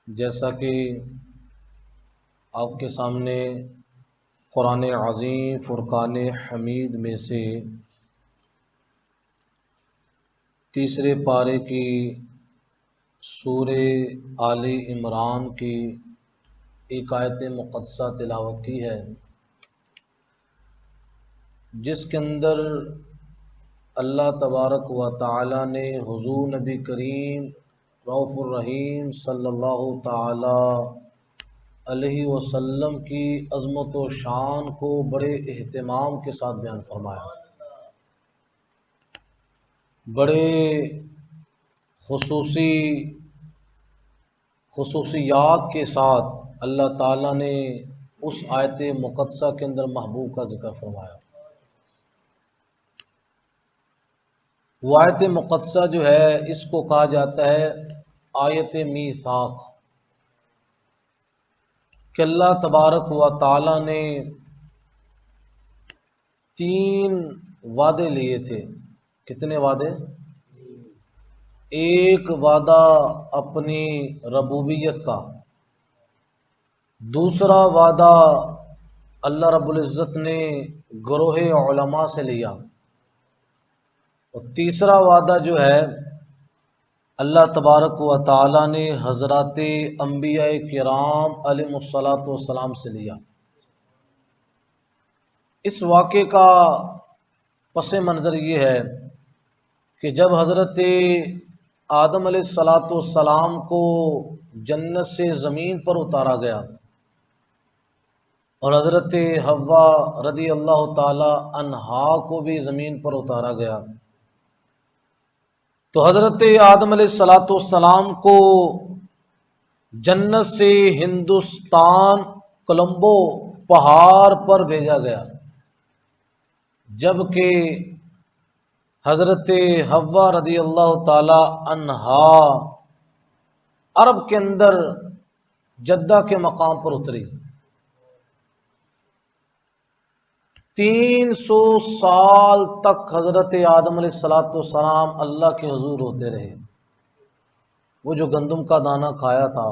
جیسا کہ آپ کے سامنے قرآن عظیم فرقان حمید میں سے تیسرے پارے کی سورہ آل عمران کی ایک آیت مقدسہ تلاوت کی ہے، جس کے اندر اللہ تبارک و تعالی نے حضور نبی کریم رؤوف الرحیم صلی اللہ تعالی علیہ وسلم کی عظمت و شان کو بڑے اہتمام کے ساتھ بیان فرمایا، بڑے خصوصیات کے ساتھ اللہ تعالیٰ نے اس آیت مقدسہ کے اندر محبوب کا ذکر فرمایا۔ وہ آیت مقدسہ جو ہے اس کو کہا جاتا ہے آیت میثاق، کہ اللہ تبارک و تعالیٰ نے 3 وعدے لیے تھے۔ کتنے وعدے؟ ایک وعدہ اپنی ربوبیت کا، دوسرا وعدہ اللہ رب العزت نے گروہ علماء سے لیا، اور تیسرا وعدہ جو ہے اللہ تبارک و تعالی نے حضرات انبیاء کرام علیہ الصلاۃ والسلام سے لیا۔ اس واقعے کا پس منظر یہ ہے کہ جب حضرت آدم علیہ الصلاۃ والسلام کو جنت سے زمین پر اتارا گیا اور حضرت حوا رضی اللہ تعالی عنہا کو بھی زمین پر اتارا گیا، تو حضرت آدم علیہ الصلاۃ والسلام کو جنت سے ہندوستان کولمبو پہاڑ پر بھیجا گیا، جبکہ حضرت حوا رضی اللہ تعالی عنہا عرب کے اندر جدہ کے مقام پر اتری۔ 300 سال تک حضرت آدم علیہ الصلاۃ والسلام اللہ کے حضور ہوتے رہے۔ وہ جو گندم کا دانہ کھایا تھا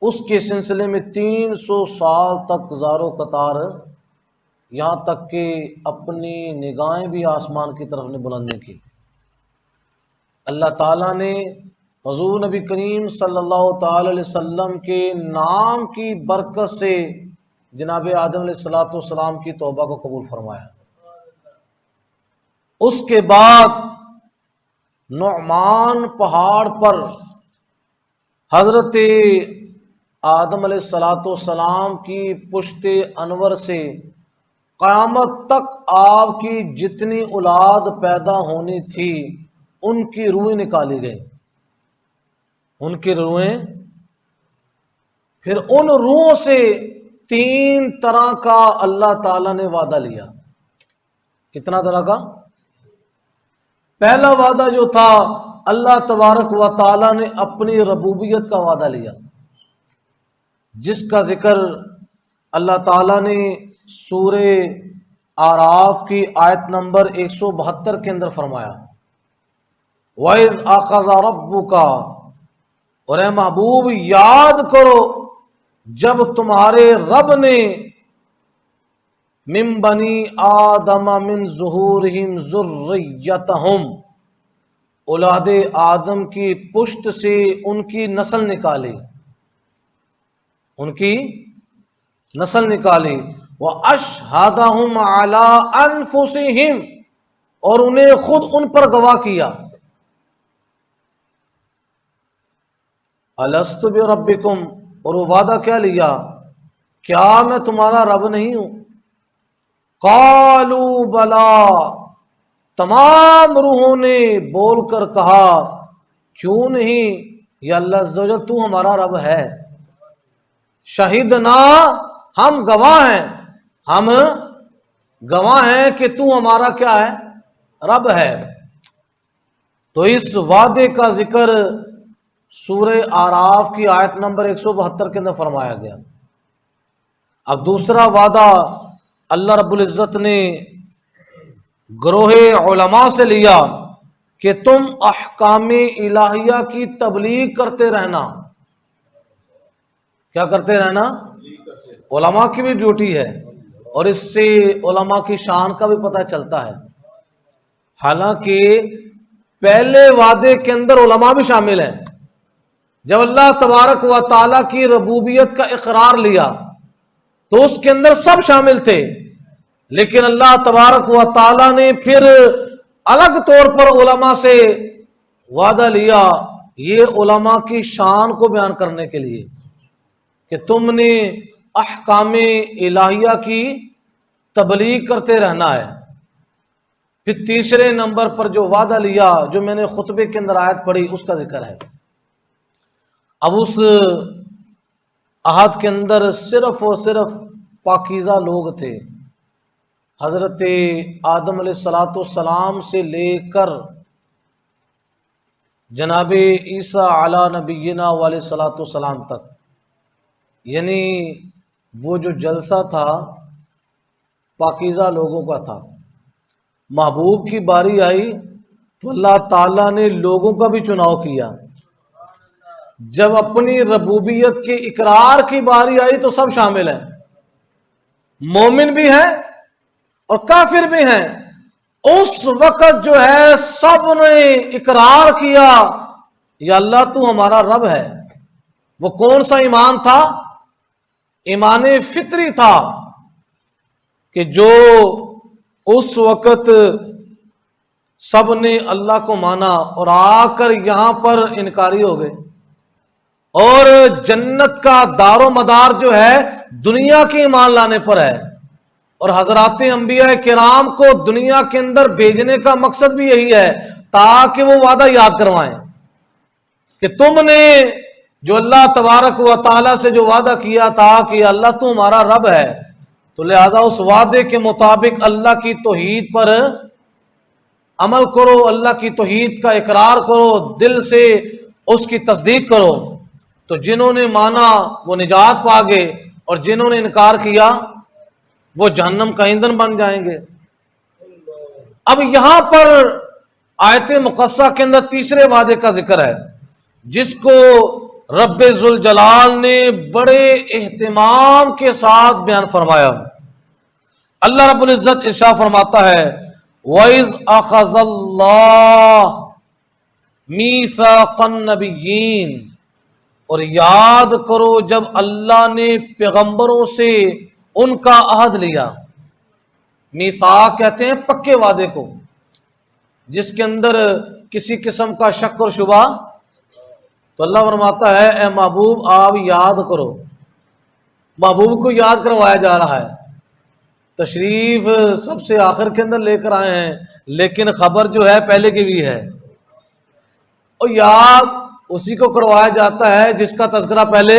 اس کے سلسلے میں 300 سال تک زار و قطار، یہاں تک کہ اپنی نگاہیں بھی آسمان کی طرف نے بلند نہیں کی۔ اللہ تعالیٰ نے حضور نبی کریم صلی اللہ تعالی علیہ وسلم کے نام کی برکت سے جناب آدم علیہ الصلاۃ والسلام کی توبہ کو قبول فرمایا۔ اس کے بعد نعمان پہاڑ پر حضرت آدم علیہ الصلاۃ والسلام کی پشت انور سے قیامت تک آپ کی جتنی اولاد پیدا ہونی تھی ان کی روحیں نکالی گئیں، ان کی روحیں، پھر ان روحوں سے 3 طرح کا اللہ تعالیٰ نے وعدہ لیا۔ کتنا طرح کا؟ پہلا وعدہ جو تھا اللہ تبارک و تعالیٰ نے اپنی ربوبیت کا وعدہ لیا، جس کا ذکر اللہ تعالیٰ نے سورہ اعراف کی آیت نمبر 172 کے اندر فرمایا، وَإِذْ أَخَذَ رَبُّكَ، اور اے محبوب یاد کرو جب تمہارے رب نے من بنی آدم من ظہورہم ذریتہم، اولاد آدم کی پشت سے ان کی نسل نکالی، ان کی نسل نکالی، وَأَشْهَدَهُمْ عَلَىٰ أَنفُسِهِمْ، اور انہیں خود ان پر گواہ کیا، أَلَسْتُ بِرَبِّكُمْ، اور وہ وعدہ کیا لیا، کیا میں تمہارا رب نہیں ہوں؟ قَالُوا بَلَىٰ، تمام روحوں نے بول کر کہا کیوں نہیں یا اللہ عز و جل تو ہمارا رب ہے۔ شہدنا، ہم گواہ ہیں، ہم گواہ ہیں کہ تو ہمارا کیا ہے؟ رب ہے۔ تو اس وعدے کا ذکر سورہ اعراف کی آیت نمبر 172 کے اندر فرمایا گیا۔ اب دوسرا وعدہ اللہ رب العزت نے گروہ علماء سے لیا کہ تم احکام الہیہ کی تبلیغ کرتے رہنا. کیا کرتے رہنا؟ علماء کی بھی ڈیوٹی ہے، اور اس سے علماء کی شان کا بھی پتہ چلتا ہے. حالانکہ پہلے وعدے کے اندر علماء بھی شامل ہیں. جب اللہ تبارک و تعالیٰ کی ربوبیت کا اقرار لیا تو اس کے اندر سب شامل تھے، لیکن اللہ تبارک و تعالیٰ نے پھر الگ طور پر علماء سے وعدہ لیا، یہ علماء کی شان کو بیان کرنے کے لیے کہ تم نے احکام الہیہ کی تبلیغ کرتے رہنا ہے. پھر تیسرے نمبر پر جو وعدہ لیا، جو میں نے خطبے کے اندر آیت پڑھی، اس کا ذکر ہے. اب اس عہد کے اندر صرف اور صرف پاکیزہ لوگ تھے. حضرت آدم علیہ السلام سے لے کر جناب عیسیٰ علی نبینا علیہ السلام تک، یعنی وہ جو جلسہ تھا پاکیزہ لوگوں کا تھا. محبوب کی باری آئی تو اللہ تعالیٰ نے لوگوں کا بھی چناؤ کیا. جب اپنی ربوبیت کے اقرار کی باری آئی تو سب شامل ہیں، مومن بھی ہیں اور کافر بھی ہیں. اس وقت جو ہے سب نے اقرار کیا یا اللہ تو ہمارا رب ہے. وہ کون سا ایمان تھا؟ ایمان فطری تھا کہ جو اس وقت سب نے اللہ کو مانا اور آ کر یہاں پر انکاری ہو گئے. اور جنت کا دار و مدار جو ہے دنیا کے ایمان لانے پر ہے، اور حضرات انبیاء کرام کو دنیا کے اندر بھیجنے کا مقصد بھی یہی ہے تاکہ وہ وعدہ یاد کروائیں کہ تم نے جو اللہ تبارک و تعالیٰ سے جو وعدہ کیا تھا کہ اللہ تو ہمارا رب ہے، تو لہذا اس وعدے کے مطابق اللہ کی توحید پر عمل کرو، اللہ کی توحید کا اقرار کرو، دل سے اس کی تصدیق کرو. تو جنہوں نے مانا وہ نجات پا گئے، اور جنہوں نے انکار کیا وہ جہنم کا ایندھن بن جائیں گے. اب یہاں پر آیت مقدسہ کے اندر تیسرے وعدے کا ذکر ہے جس کو رب ذوالجلال نے بڑے اہتمام کے ساتھ بیان فرمایا. اللہ رب العزت ارشاد فرماتا ہے وَإِذْ أَخَذَ اللَّهُ مِيثَاقَ النَّبِيِّينَ، اور یاد کرو جب اللہ نے پیغمبروں سے ان کا عہد لیا. میثاق کہتے ہیں پکے وعدے کو جس کے اندر کسی قسم کا شک اور شبہ. تو اللہ فرماتا ہے اے محبوب آپ یاد کرو. محبوب کو یاد کروایا جا رہا ہے. تشریف سب سے آخر کے اندر لے کر آئے ہیں، لیکن خبر جو ہے پہلے کی بھی ہے، اور یاد اسی کو کروایا جاتا ہے جس کا تذکرہ پہلے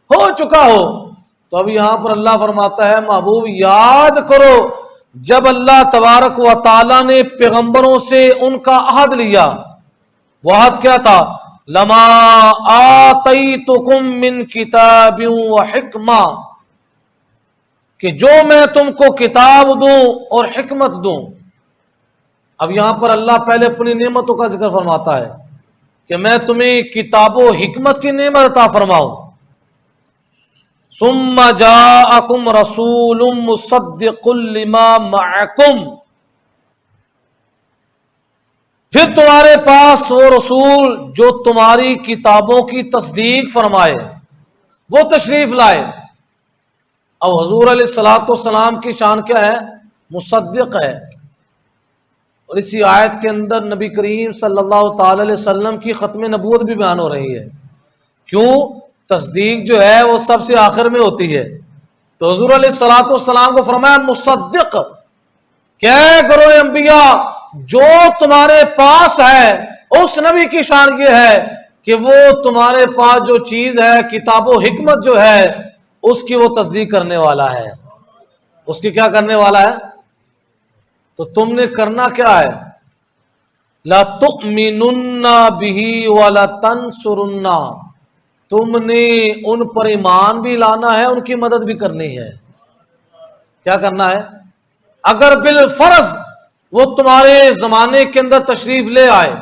ہو چکا ہو. تو اب یہاں پر اللہ فرماتا ہے محبوب یاد کرو جب اللہ تبارک و تعالیٰ نے پیغمبروں سے ان کا عہد لیا. وہ عہد کیا تھا؟ لما آتیتکم من کتاب و حکمہ، کہ جو میں تم کو کتاب دوں اور حکمت دوں. اب یہاں پر اللہ پہلے اپنی نعمتوں کا ذکر فرماتا ہے کہ میں تمہیں کتاب و حکمت کی نعمت عطا فرماؤں. ثم جاءکم رسول مصدق لما معکم، پھر تمہارے پاس وہ رسول جو تمہاری کتابوں کی تصدیق فرمائے وہ تشریف لائے. اب حضور علیہ السلام کی شان کیا ہے؟ مصدق ہے. اور اسی آیت کے اندر نبی کریم صلی اللہ تعالی علیہ وسلم کی ختم نبوت بھی بیان ہو رہی ہے. کیوں؟ تصدیق جو ہے وہ سب سے آخر میں ہوتی ہے. تو حضور علیہ السلام کو فرمایا مصدق، کیا کرو انبیاء جو تمہارے پاس ہے. اس نبی کی شان یہ ہے کہ وہ تمہارے پاس جو چیز ہے کتاب و حکمت جو ہے اس کی وہ تصدیق کرنے والا ہے. اس کی کیا کرنے والا ہے؟ تو تم نے کرنا کیا ہے؟ لَتُؤْمِنُنَّ بِهِ وَلَتَنْصُرُنَّ، تم نے ان پر ایمان بھی لانا ہے، ان کی مدد بھی کرنی ہے. کیا کرنا ہے؟ اگر بالفرض وہ تمہارے زمانے کے اندر تشریف لے آئے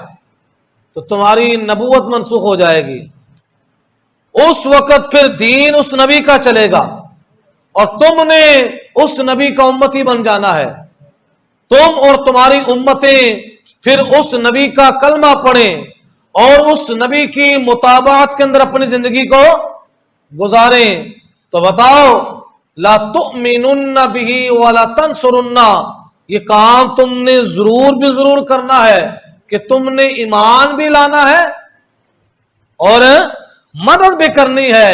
تو تمہاری نبوت منسوخ ہو جائے گی، اس وقت پھر دین اس نبی کا چلے گا اور تم نے اس نبی کا امتی بن جانا ہے۔ تم اور تمہاری امتیں پھر اس نبی کا کلمہ پڑھیں اور اس نبی کی مطابعت کے اندر اپنی زندگی کو گزاریں۔ تو بتاؤ، لا تؤمنن بہ ولا تنصرن، یہ کام تم نے ضرور کرنا ہے کہ تم نے ایمان بھی لانا ہے اور مدد بھی کرنی ہے۔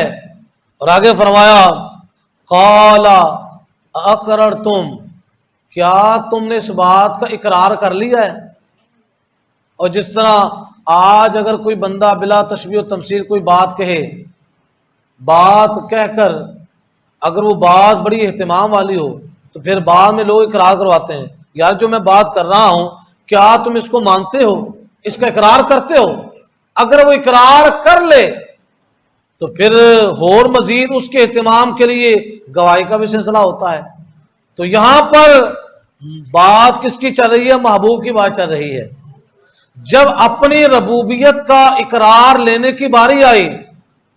اور آگے فرمایا قال اقررتم، کیا تم نے اس بات کا اقرار کر لیا ہے؟ اور جس طرح آج اگر کوئی بندہ بلا تشبیہ و تمثیل کوئی بات کہے، بات کہہ کر اگر وہ بات بڑی اہتمام والی ہو تو پھر بعد میں لوگ اقرار کرواتے ہیں، یار جو میں بات کر رہا ہوں کیا تم اس کو مانتے ہو، اس کا اقرار کرتے ہو؟ اگر وہ اقرار کر لے تو پھر اور مزید اس کے اہتمام کے لیے گواہی کا بھی سلسلہ ہوتا ہے۔ تو یہاں پر بات کس کی چل رہی ہے؟ محبوب کی بات چل رہی ہے۔ جب اپنی ربوبیت کا اقرار لینے کی باری آئی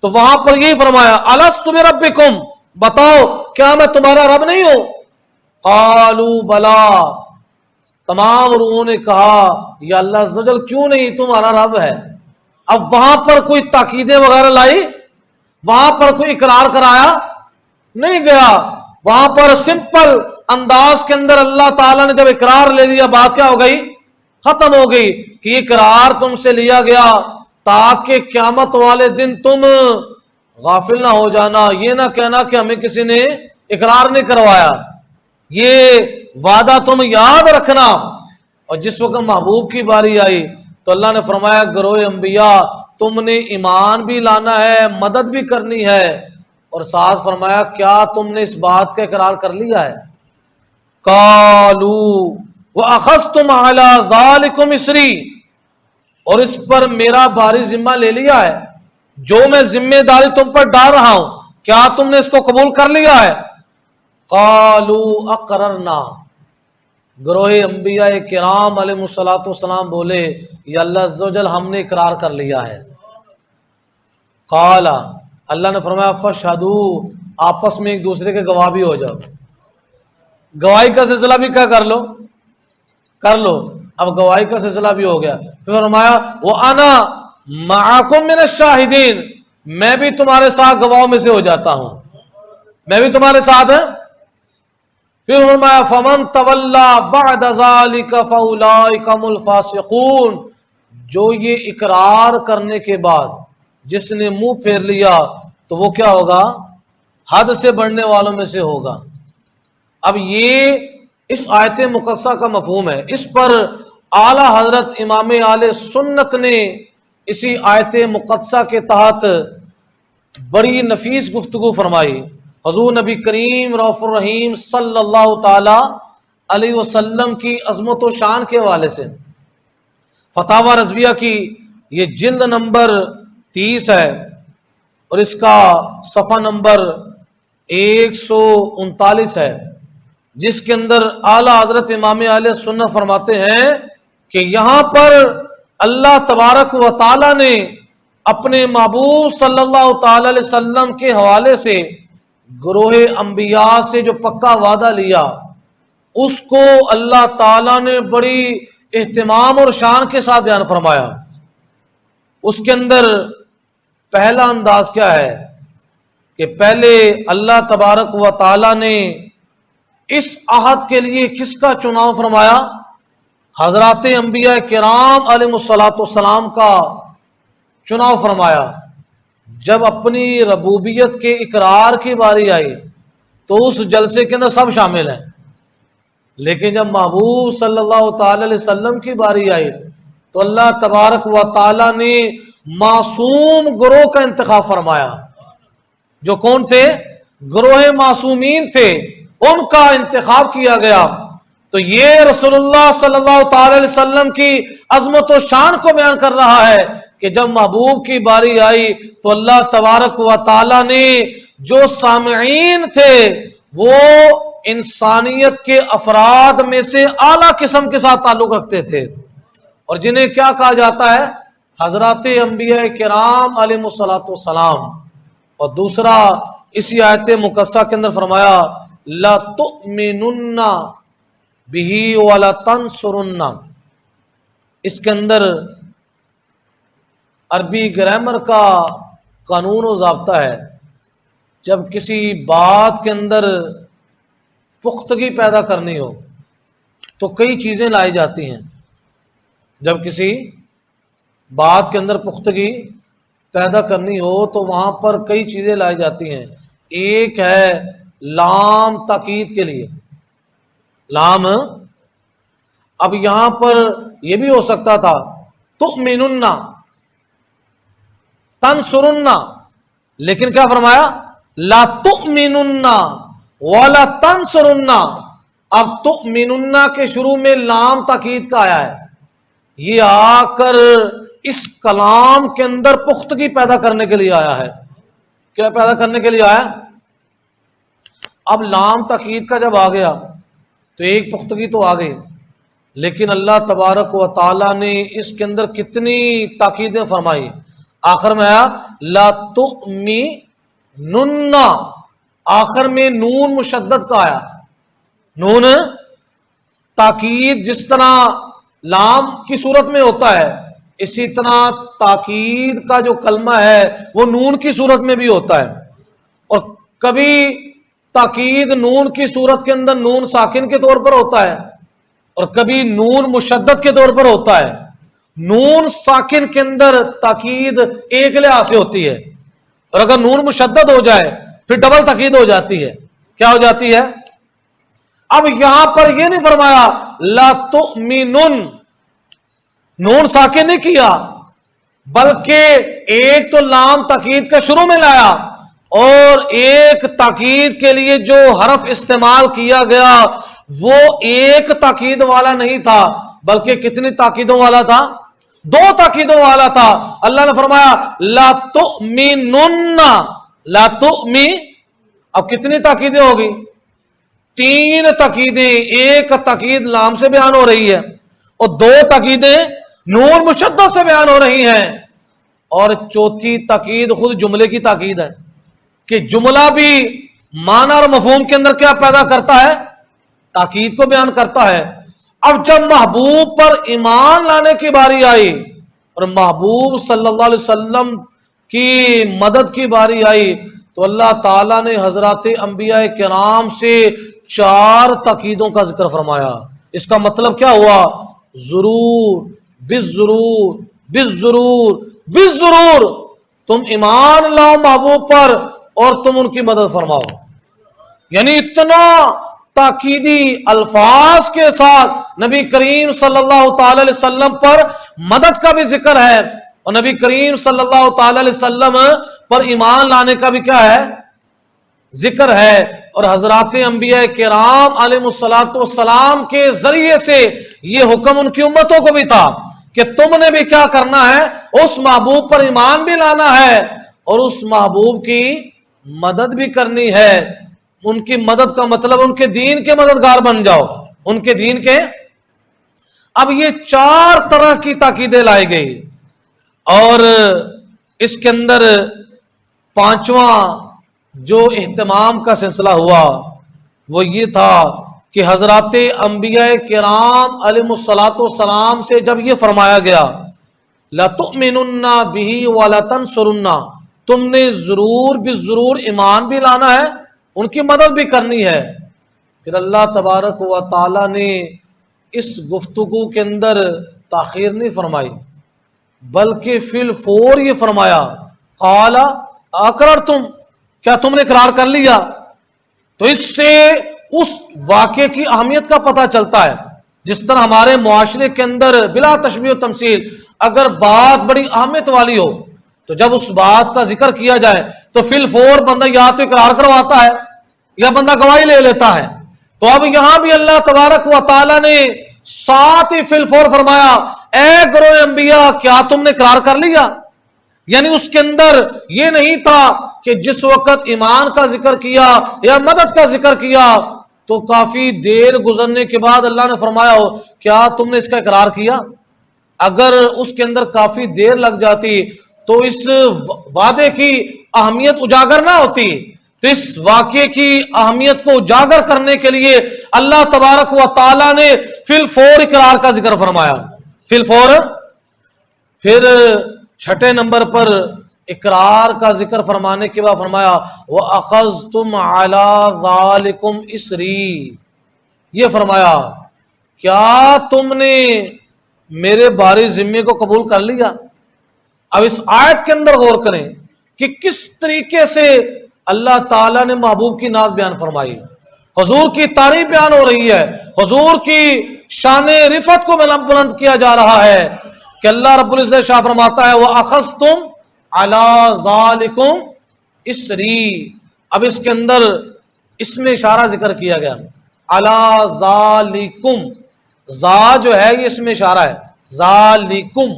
تو وہاں پر یہی فرمایا الست بربکم، بتاؤ کیا میں تمہارا رب نہیں ہوں؟ قالوا بلا، تمام روحوں نے کہا یا اللہ عز و جل کیوں نہیں، تمہارا رب ہے۔ اب وہاں پر کوئی تاکیدیں وغیرہ لائی، وہاں پر کوئی اقرار کرایا نہیں گیا، وہاں پر سمپل انداز کے اندر اللہ تعالیٰ نے جب اقرار لے لیا، بات کیا ہو گئی؟ ختم ہو گئی کہ یہ اقرار تم سے لیا گیا تاکہ قیامت والے دن تم غافل نہ ہو جانا، یہ نہ کہنا کہ ہمیں کسی نے اقرار نہیں کروایا، یہ وعدہ تم یاد رکھنا۔ اور جس وقت محبوب کی باری آئی تو اللہ نے فرمایا گروہ انبیاء تم نے ایمان بھی لانا ہے، مدد بھی کرنی ہے، اور ساتھ فرمایا کیا تم نے اس بات کا اقرار کر لیا ہے؟ قالوا وَأَخَذْتُمْ عَلَى ذَلِكُمْ إِصْرِي، اور اس پر میرا بھاری ذمہ لے لیا ہے، جو میں ذمہ داری تم پر ڈال رہا ہوں کیا تم نے اس کو قبول کر لیا ہے؟ قالوا اقررنا، گروہ انبیاء کرام علیہ الصلوۃ والسلام بولے یا اللہ عز و جل ہم نے اقرار کر لیا ہے۔ قال، اللہ نے فرمایا فاشہدوا، آپس میں ایک دوسرے کے گواہ بھی ہو جاؤ۔ گواہی کا سلسلہ بھی کیا کر لو، اب گواہی کا سلسلہ بھی ہو گیا۔ پھر فرمایا وَأَنَا مَعَكُمْ مِنَ الشَّاهِدِينَ، میں بھی تمہارے ساتھ گواہوں میں سے ہو جاتا ہوں، میں بھی تمہارے ساتھ ہے۔ پھر فرمایا فَمَن تَوَلَّى بَعْدَ ذَلِكَ فَأُولَٰئِكَ هُمُ الْفَاسِقُونَ، جو یہ اقرار کرنے کے بعد جس نے منہ پھیر لیا تو وہ کیا ہوگا؟ حد سے بڑھنے والوں میں سے ہوگا۔ اب یہ اس آیت مقدسہ کا مفہوم ہے، اس پر اعلیٰ حضرت امام اہل سنت نے اسی آیت مقدسہ کے تحت بڑی نفیس گفتگو فرمائی۔ حضور نبی کریم رؤوف الرحیم صلی اللہ تعالی علیہ وسلم کی عظمت و شان کے حوالے سے فتاوی رضویہ کی یہ جلد نمبر 30 ہے اور اس کا صفحہ نمبر 139 ہے، جس کے اندر اعلیٰ حضرت امام اہل سنت فرماتے ہیں کہ یہاں پر اللہ تبارک و تعالی نے اپنے محبوب صلی اللہ تعالی علیہ وسلم کے حوالے سے گروہ انبیاء سے جو پکا وعدہ لیا اس کو اللہ تعالیٰ نے بڑی اہتمام اور شان کے ساتھ بیان فرمایا۔ اس کے اندر پہلا انداز کیا ہے کہ پہلے اللہ تبارک و تعالیٰ نے اس عہد کے لیے کس کا چناؤ فرمایا؟ حضرات انبیاء کرام علیہ الصلوۃ والسلام کا چناؤ فرمایا۔ جب اپنی ربوبیت کے اقرار کی باری آئی تو اس جلسے کے اندر سب شامل ہیں، لیکن جب محبوب صلی اللہ تعالی علیہ وسلم کی باری آئی تو اللہ تبارک و تعالی نے معصوم گروہ کا انتخاب فرمایا۔ جو کون تھے؟ گروہ معصومین تھے، ان کا انتخاب کیا گیا۔ تو یہ رسول اللہ صلی اللہ تعالی علیہ وسلم کی عظمت و شان کو بیان کر رہا ہے کہ جب محبوب کی باری آئی تو اللہ تبارک و تعالی نے جو سامعین تھے وہ انسانیت کے افراد میں سے اعلیٰ قسم کے ساتھ تعلق رکھتے تھے، اور جنہیں کیا کہا جاتا ہے؟ حضرات انبیاء کرام علیہ الصلوۃ والسلام۔ اور دوسرا اسی آیت مقدسہ کے اندر فرمایا لا تؤمنن بہ ولا تنصرن۔ اس کے اندر عربی گرامر کا قانون و ضابطہ ہے، جب کسی بات کے اندر پختگی پیدا کرنی ہو تو کئی چیزیں لائی جاتی ہیں۔ جب کسی بات کے اندر پختگی پیدا کرنی ہو تو وہاں پر کئی چیزیں لائی جاتی ہیں۔ ایک ہے لام تاکید کے لیے، لام۔ اب یہاں پر یہ بھی ہو سکتا تھا تؤمنن تنصرن، لیکن کیا فرمایا؟ لا تؤمنن ولا تنصرن۔ اب تؤمنن کے شروع میں لام تاکید کا آیا ہے، یہ آ کر اس کلام کے اندر پختگی پیدا کرنے کے لیے آیا ہے۔ کیا پیدا کرنے کے لیے آیا؟ اب لام تاکید کا جب آ گیا تو ایک پختگی تو آ گئی، لیکن اللہ تبارک و تعالی نے اس کے اندر کتنی تاکیدیں فرمائی۔ آخر میں آیا لا تؤمنن، آخر میں نون مشدد کا آیا۔ نون تاکید جس طرح لام کی صورت میں ہوتا ہے، اسی طرح تاکید کا جو کلمہ ہے وہ نون کی صورت میں بھی ہوتا ہے، اور کبھی تاکید نون کی صورت کے اندر نون ساکن کے طور پر ہوتا ہے، اور کبھی نون مشدد کے طور پر ہوتا ہے۔ نون ساکن کے اندر تاکید ایک لحاظ سے ہوتی ہے، اور اگر نون مشدد ہو جائے پھر ڈبل تاکید ہو جاتی ہے۔ کیا ہو جاتی ہے؟ اب یہاں پر یہ نہیں فرمایا لا تؤمنن، نون ساکن نہیں کیا، بلکہ ایک تو لام تاکید کا شروع میں لایا، اور ایک تاکید کے لیے جو حرف استعمال کیا گیا وہ ایک تاکید والا نہیں تھا، بلکہ کتنی تاکیدوں والا تھا؟ دو تاکیدوں والا تھا۔ اللہ نے فرمایا لا تؤمنن، لا تؤمن، اب کتنی تاکیدیں ہوگی؟ تین تاکیدیں، ایک تاکید لام سے بیان ہو رہی ہے اور دو تاکیدیں نون مشدد سے بیان ہو رہی ہیں، اور چوتھی تاکید خود جملے کی تاکید ہے کہ جملہ بھی معنی اور مفہوم کے اندر کیا پیدا کرتا ہے؟ تاکید کو بیان کرتا ہے۔ اب جب محبوب پر ایمان لانے کی باری آئی اور محبوب صلی اللہ علیہ وسلم کی مدد کی باری آئی تو اللہ تعالیٰ نے حضرات انبیاء کرام سے 4 تاکیدوں کا ذکر فرمایا۔ اس کا مطلب کیا ہوا؟ ضرور، بالضرور، بالضرور، بالضرور تم ایمان لاؤ محبوب پر اور تم ان کی مدد فرماؤ۔ یعنی اتنا تاکیدی الفاظ کے ساتھ نبی کریم صلی اللہ تعالی علیہ وسلم پر مدد کا بھی ذکر ہے، اور نبی کریم صلی اللہ تعالی علیہ وسلم پر ایمان لانے کا بھی کیا ہے؟ ذکر ہے۔ اور حضرات انبیاء کرام علیہ الصلوۃ والسلام کے ذریعے سے یہ حکم ان کی امتوں کو بھی تھا کہ تم نے بھی کیا کرنا ہے؟ اس محبوب پر ایمان بھی لانا ہے اور اس محبوب کی مدد بھی کرنی ہے۔ ان کی مدد کا مطلب ان کے دین کے مددگار بن جاؤ، ان کے دین کے۔ اب یہ 4 طرح کی تاکیدیں لائی گئی، اور اس کے اندر 5واں جو اہتمام کا سلسلہ ہوا وہ یہ تھا کہ حضرات انبیاء کرام علیہ الصلوۃ والسلام سے جب یہ فرمایا گیا لَتُؤْمِنُنَّ بِهِ وَلَتَنْصُرُنَّ، تم نے ضرور بالضرور ایمان بھی لانا ہے، ان کی مدد بھی کرنی ہے، پھر اللہ تبارک و تعالی نے اس گفتگو کے اندر تاخیر نہیں فرمائی، بلکہ فی الفور یہ فرمایا قال اقررتم، کیا تم نے اقرار کر لیا؟ تو اس سے اس واقعے کی اہمیت کا پتہ چلتا ہے۔ جس طرح ہمارے معاشرے کے اندر بلا تشبیہ و تمثیل اگر بات بڑی اہمیت والی ہو تو جب اس بات کا ذکر کیا جائے تو فی الفور بندہ یا تو اقرار کرواتا ہے یا بندہ گواہی لے لیتا ہے۔ تو اب یہاں بھی اللہ تبارک و تعالی نے ساتھ ہی فی الفور فرمایا اے گروہ انبیاء کیا تم نے اقرار کر لیا؟ یعنی اس کے اندر یہ نہیں تھا کہ جس وقت ایمان کا ذکر کیا یا مدد کا ذکر کیا تو کافی دیر گزرنے کے بعد اللہ نے فرمایا ہو کیا تم نے اس کا اقرار کیا؟ اگر اس کے اندر کافی دیر لگ جاتی تو اس وعدے کی اہمیت اجاگر نہ ہوتی. تو اس واقعے کی اہمیت کو اجاگر کرنے کے لیے اللہ تبارک و تعالی نے فی الفور اقرار کا ذکر فرمایا. فی الفور. پھر چھٹے نمبر پر اقرار کا ذکر فرمانے کے بعد فرمایا وَأَخَذْتُمْ عَلَىٰ ذَلِكُمْ إِسْرِي. یہ فرمایا کیا تم نے میرے باری ذمے کو قبول کر لیا؟ اب اس آیت کے اندر غور کریں کہ کس طریقے سے اللہ تعالیٰ نے محبوب کی نعت بیان فرمائی. حضور کی تعریف بیان ہو رہی ہے، حضور کی شان رفعت کو بلند کیا جا رہا ہے کہ اللہ رب العزت شاہ فرماتا ہے وَأَخَذْتُمْ عَلَىٰ ذَلِكُمْ إِسْرِي. اب اس کے اندر اس میں اشارہ ذکر کیا گیا عَلَىٰ ذَلِكُمْ. ذا جو ہے یہ اس میں اشارہ ہے، ذَلِكُمْ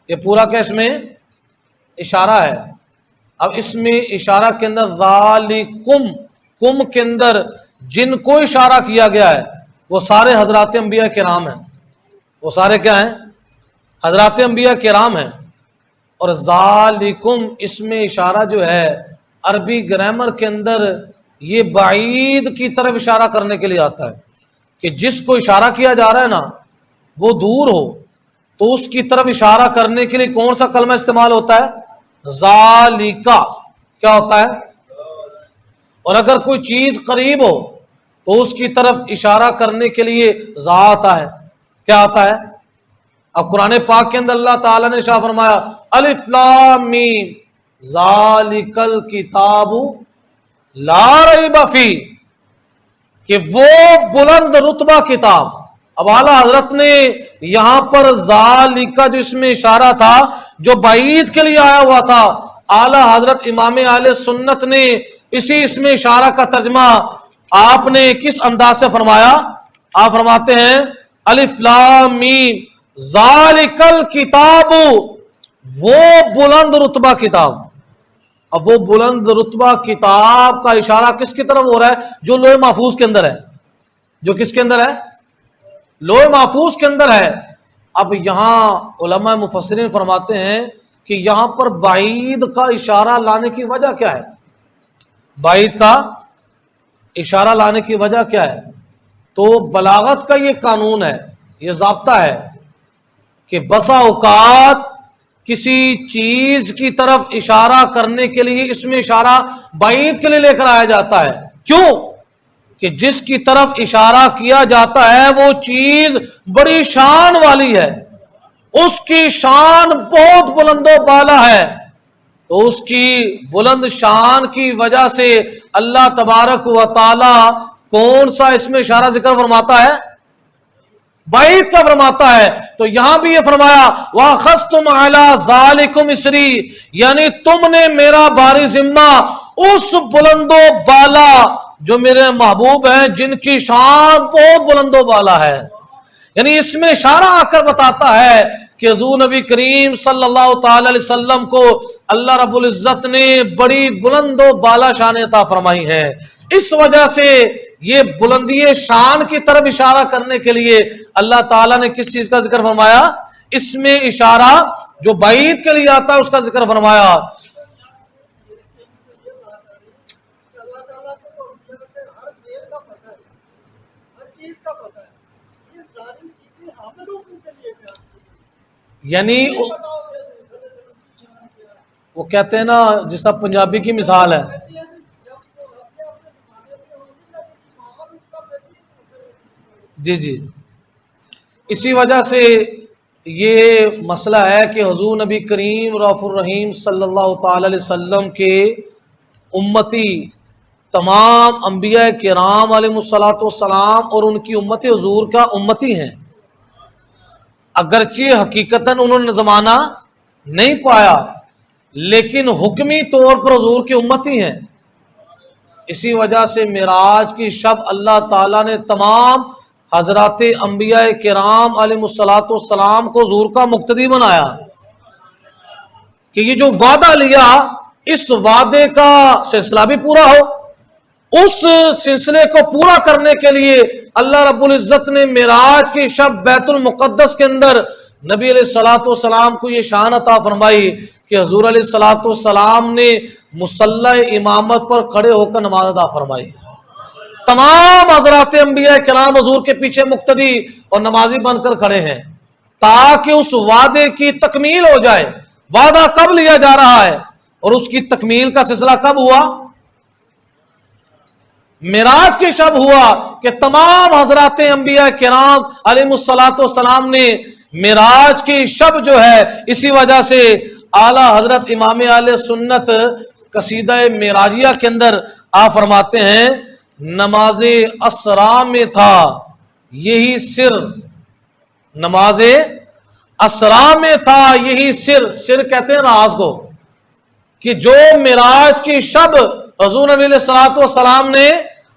یہ پورا کیا اس میں اشارہ ہے. اب اس میں اشارہ کے اندر ذَلِكُمْ کم کے اندر جن کو اشارہ کیا گیا ہے وہ سارے حضرات انبیاء کرام ہیں. وہ سارے کیا ہیں؟ حضرات انبیاء کرام ہیں. اور ذالکم اس میں اشارہ جو ہے عربی گرامر کے اندر یہ بعید کی طرف اشارہ کرنے کے لیے آتا ہے کہ جس کو اشارہ کیا جا رہا ہے نا وہ دور ہو تو اس کی طرف اشارہ کرنے کے لیے کون سا کلمہ استعمال ہوتا ہے؟ ذالکا. کیا ہوتا ہے؟ اور اگر کوئی چیز قریب ہو تو اس کی طرف اشارہ کرنے کے لیے ذا آتا ہے. کیا آتا ہے؟ اب قرآن پاک کے اندر اللہ تعالیٰ نے شاہ فرمایا الف لام میم ذالک الکتاب لا ریب فیہ کہ وہ بلند رتبہ کتاب. اب اعلیٰ حضرت نے یہاں پر ذالک جو اس میں اشارہ تھا جو بعید کے لیے آیا ہوا تھا، اعلیٰ حضرت امام اہل سنت نے اسی اس میں اشارہ کا ترجمہ آپ نے کس انداز سے فرمایا؟ آپ فرماتے ہیں الف لام میم ذالک الکتاب وہ بلند رتبہ کتاب. اب وہ بلند رتبہ کتاب کا اشارہ کس کی طرف ہو رہا ہے؟ جو لوح محفوظ کے اندر ہے. جو کس کے اندر ہے؟ لوح محفوظ کے اندر ہے. اب یہاں علماء مفسرین فرماتے ہیں کہ یہاں پر بعید کا اشارہ لانے کی وجہ کیا ہے؟ بعید کا اشارہ لانے کی وجہ کیا ہے؟ تو بلاغت کا یہ قانون ہے، یہ ضابطہ ہے کہ بسا اوقات کسی چیز کی طرف اشارہ کرنے کے لیے اس میں اشارہ بعید کے لیے لے کر آیا جاتا ہے. کیوں؟ کہ جس کی طرف اشارہ کیا جاتا ہے وہ چیز بڑی شان والی ہے، اس کی شان بہت بلند و بالا ہے. تو اس کی بلند شان کی وجہ سے اللہ تبارک و تعالی کون سا اس میں اشارہ ذکر فرماتا ہے؟ بعید کا فرماتا ہے. تو یہاں بھی یہ فرمایا وَأَخَذْتُمْ عَلَىٰ ذَلِكُمْ إِسْرِي یعنی تم نے میرا باری ذمہ اس بلند و بالا جو میرے محبوب ہیں جن کی شان بہت بلند و بالا ہے. یعنی اس میں اشارہ آ کر بتاتا ہے کہ حضور نبی کریم صلی اللہ تعالی علیہ وسلم کو اللہ رب العزت نے بڑی بلند و بالا شان عطا فرمائی ہے. اس وجہ سے یہ بلندی شان کی طرف اشارہ کرنے کے لیے اللہ تعالیٰ نے کس چیز کا ذکر فرمایا؟ اس میں اشارہ جو بعید کے لیے آتا ہے اس کا ذکر فرمایا. یعنی وہ کہتے ہیں نا جس طرح پنجابی کی مثال ہے جی جی اسی وجہ سے یہ مسئلہ ہے کہ حضور نبی کریم رؤوف الرحیم صلی اللہ تعالی علیہ وسلم کے امتی تمام انبیاء کرام علیہ الصلوۃ والسلام اور ان کی امت حضور کا امتی ہیں. اگرچہ حقیقتاً انہوں نے زمانہ نہیں پایا لیکن حکمی طور پر حضور کی امتی ہیں. اسی وجہ سے معراج کی شب اللہ تعالیٰ نے تمام حضرات انبیاء کرام علیہ الصلوۃ والسلام کو حضور کا مقتدی بنایا کہ یہ جو وعدہ لیا اس وعدے کا سلسلہ بھی پورا ہو. اس سلسلے کو پورا کرنے کے لیے اللہ رب العزت نے معراج کی شب بیت المقدس کے اندر نبی علیہ الصلوۃ والسلام کو یہ شان عطا فرمائی کہ حضور علیہ الصلوۃ والسلام نے مصلی امامت پر کھڑے ہو کر نماز ادا فرمائی. تمام حضرات انبیاء کرام حضور کے پیچھے مقتدی اور نمازی بن کر کھڑے ہیں تاکہ اس وعدے کی تکمیل ہو جائے. وعدہ کب لیا جا رہا ہے اور اس کی تکمیل کا سلسلہ کب ہوا؟ معراج کی شب ہوا کہ تمام حضرات انبیاء کرام علیہ الصلوۃ والسلام نے معراج کی شب جو ہے اسی وجہ سے اعلی حضرت امام اہل سنت قصیدہ معراجیہ کے اندر فرماتے ہیں نماز اسرا میں تھا یہی سر، نماز اسرا میں تھا یہی سر کہتے ہیں راز کو، کہ جو معراج کی شب حضور نبی علیہ الصلوۃ والسلام نے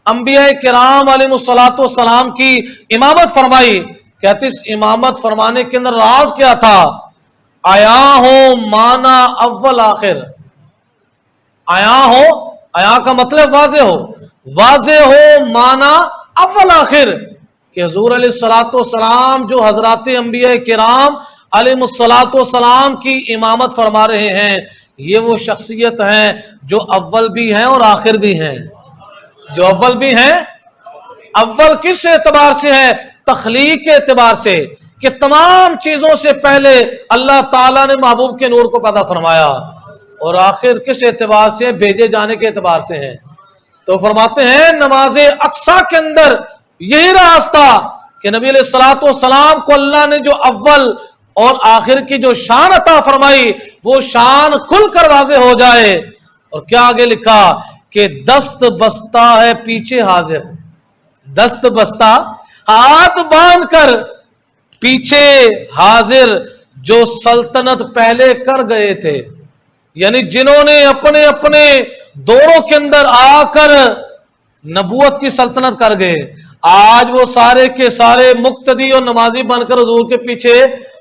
انبیاء کرام علیہ الصلوۃ والسلام کی امامت فرمائی. کہتے اس امامت فرمانے کے اندر راز کیا تھا؟ آیا ہو مانا اول آخر، آیا ہو، آیا کا مطلب واضح ہو، واضح ہو مانا اول آخر، کہ حضور علیہ الصلوۃ والسلام جو حضرات انبیاء کرام علیہ الصلوۃ والسلام کی امامت فرما رہے ہیں یہ وہ شخصیت ہیں جو اول بھی ہیں اور آخر بھی ہیں. جو اول بھی ہیں، اول کس اعتبار سے ہے؟ تخلیق کے اعتبار سے، کہ تمام چیزوں سے پہلے اللہ تعالیٰ نے محبوب کے نور کو پیدا فرمایا، اور آخر کس اعتبار سے؟ بھیجے جانے کے اعتبار سے ہیں. تو فرماتے ہیں نماز اقصیٰ کے اندر یہی راز تھا کہ نبی علیہ الصلوۃ والسلام کو اللہ نے جو اول اور آخر کی جو شان عطا فرمائی وہ شان کھل کر واضح ہو جائے. اور کیا آگے لکھا کہ دست بستہ ہے پیچھے حاضر، دست بستہ ہاتھ باندھ کر پیچھے حاضر جو سلطنت پہلے کر گئے تھے، یعنی جنہوں نے اپنے اپنے دوروں کے اندر آ کر نبوت کی سلطنت کر گئے، آج وہ سارے کے سارے مقتدی اور نمازی بن کر حضور کے پیچھے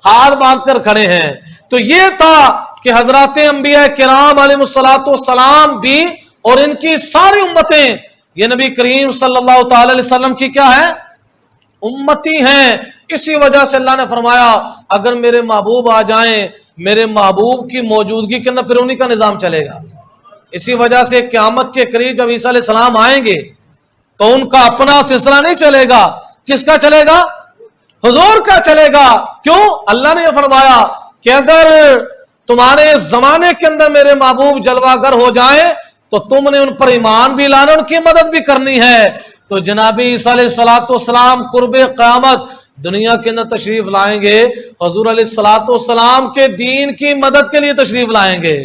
ہاتھ باندھ کر کھڑے ہیں. تو یہ تھا کہ حضرات انبیاء کرام علیہ الصلوۃ والسلام بھی اور ان کی ساری امتیں یہ نبی کریم صلی اللہ تعالی علیہ وسلم کی کیا ہے؟ امتی ہیں. اسی وجہ سے اللہ نے فرمایا اگر میرے محبوب آ جائیں میرے محبوب کی موجودگی کے اندر پھر انہی کا نظام چلے گا. اسی وجہ سے قیامت کے قریب جب عیسیٰ علیہ السلام آئیں گے تو ان کا اپنا سلسلہ نہیں چلے گا. کس کا چلے گا؟ حضور کا چلے گا. کیوں؟ اللہ نے یہ فرمایا کہ اگر تمہارے زمانے کے اندر میرے محبوب جلوہ گر ہو جائیں تو تم نے ان پر ایمان بھی لانا، ان کی مدد بھی کرنی ہے. تو جناب عیسیٰ علیہ الصلوۃ والسلام قرب قیامت دنیا کے اندر تشریف لائیں گے، حضور علیہ الصلوۃ والسلام کے دین کی مدد کے لیے تشریف لائیں گے،